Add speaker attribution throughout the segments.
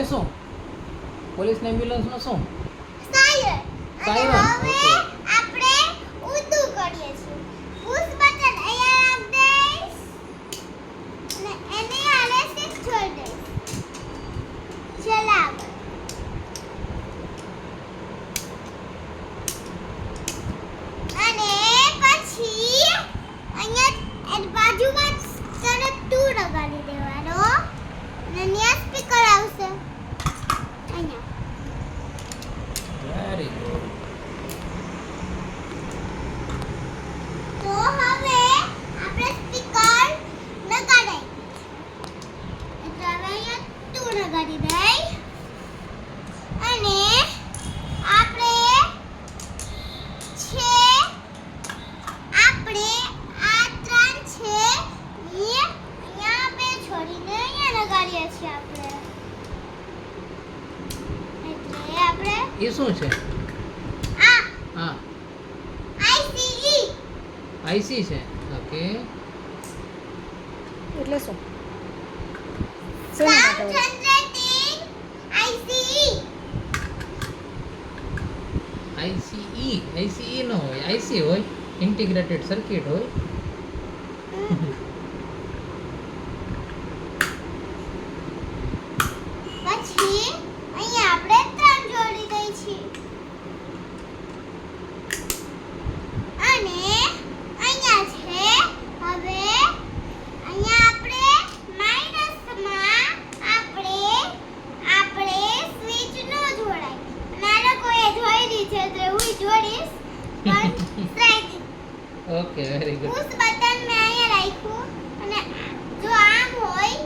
Speaker 1: શું? પોલીસ ને એમ્બ્યુલન્સ નો શું?
Speaker 2: સાયરન.
Speaker 1: સાયરન.
Speaker 2: હવે આપણે ઉર્દુ કરીએ છીએ. પુશ બટન અહીંયા રાખ દઈશ. અને એને આને સ્ટિક છોડી દઈશ. ચાલ આગળ. અને પછી અહીંયા એની બાજુમાં તને 2 લગાડી દેવાનો. અને ત્યાં સ્પીકર આવશે. અહીંયા.
Speaker 1: Very good.
Speaker 2: તો હવે આપણે સ્પીકર લગાડી. એટલે હવે અહીંયા 2 લગાડી દઈ. અને આપણે આ 3 છે એ અહીંયા બે છોડીને અહીંયા લગાડીએ છીએ આપણે. એટલે આપણે
Speaker 1: એ શું છે?
Speaker 2: આ
Speaker 1: હા,
Speaker 2: ICE
Speaker 1: આઈસી છે. ઓકે.
Speaker 3: એટલે શું? શેના માટે
Speaker 2: sound
Speaker 3: હોય?
Speaker 2: generating ICE.
Speaker 1: આઈસીઈ નો હોય, આઈસી હોય, ઇન્ટિગ્રેટેડ સર્કિટ હોય.
Speaker 2: પછી અહીંયા આપણે 3 જોડી દઈ છીએ. અને અહીંયા છે હવે અહીંયા આપણે સ્વિચ નો જોડાય. નાનો કોઈ જોડી છે તો હું જોડીશ. પણ strike
Speaker 1: okay, very good.
Speaker 2: Push button મેં અહીંયા રાખ્યું. અને જો આમ હોય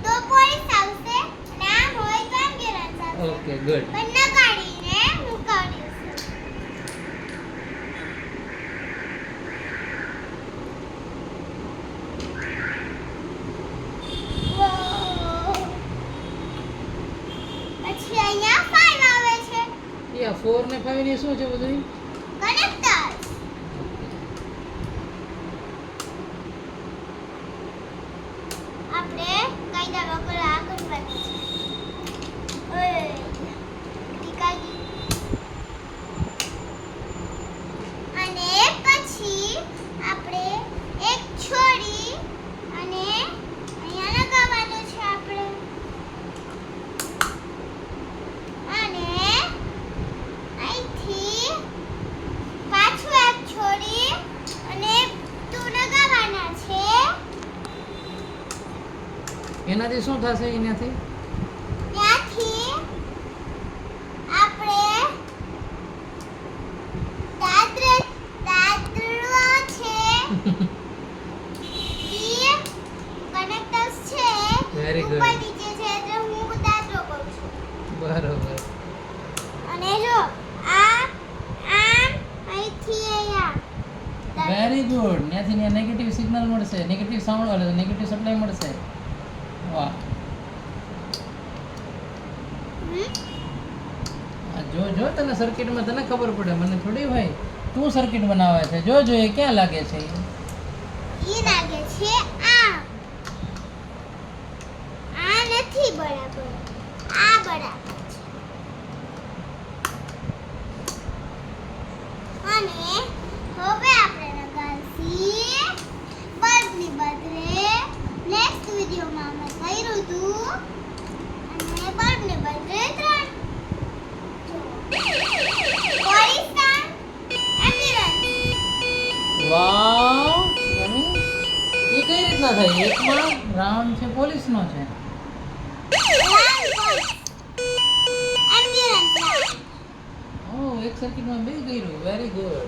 Speaker 2: તો પોલીસ આવશે અને આમ હોય તો એમ્બ્યુલન્સ આવશે.
Speaker 1: Okay, good.
Speaker 2: પણ નગાડીને મુકાડીશું. પછી અહીંયા 5 આવે છે.
Speaker 1: એ આ 4 ને 5 ની શું છે બધું?
Speaker 2: કનેક્ટર. આપણે કાયદા વગર આ કરવાનું છે. ઓય ટીકાજી. અને પછી આપણે એક છોડી અને અહીંયા લગાવવાનું છે આપણે. અને અહીંથી પાછું એક છોડી અને 2 લગાવવાના છે.
Speaker 1: એનાથી શું થશે? એનાથી
Speaker 2: ત્યાંથી આપણે દાદરો છે ઈ કનેક્ટર્સ છે.
Speaker 1: Very good.
Speaker 2: ઉપર નીચે છે એટલે હું દાદરો કરું છું.
Speaker 1: બરોબર.
Speaker 2: અને જો આ આમ અહીંથી અહીંયા
Speaker 1: વેરી ગુડ. ત્યાંથી ને નેગેટિવ સિગ્નલ મળશે, નેગેટિવ સાઉન્ડ એટલે નેગેટિવ સપ્લાય મળશે. વાહ. આ જો તને સર્કિટમાં તને ખબર પડે, મને થોડી ભાઈ. તું સર્કિટ બનાવે છે, જો એ ક્યાં લાગે છે?
Speaker 2: ઈ લાગે છે આ નથી બરાબર. આ બરાબર છે. અને હવે આપણે લગાવશી બલ્બની બદલે નેક્સ્ટ વિડિયોમાં અમે કર્યું હતું. અને બલ્બની બદલે 3 પોલીસના એમ્બ્યુલન્સ.
Speaker 1: વાહ. યમી. એ કઈ રીતના થાય? એકમાં રાઉન્ડ છે, પોલીસનો છે.
Speaker 2: એમ્બ્યુલન્સ.
Speaker 1: ઓ, એક સર્કિટમાં બે કર્યું. Very good.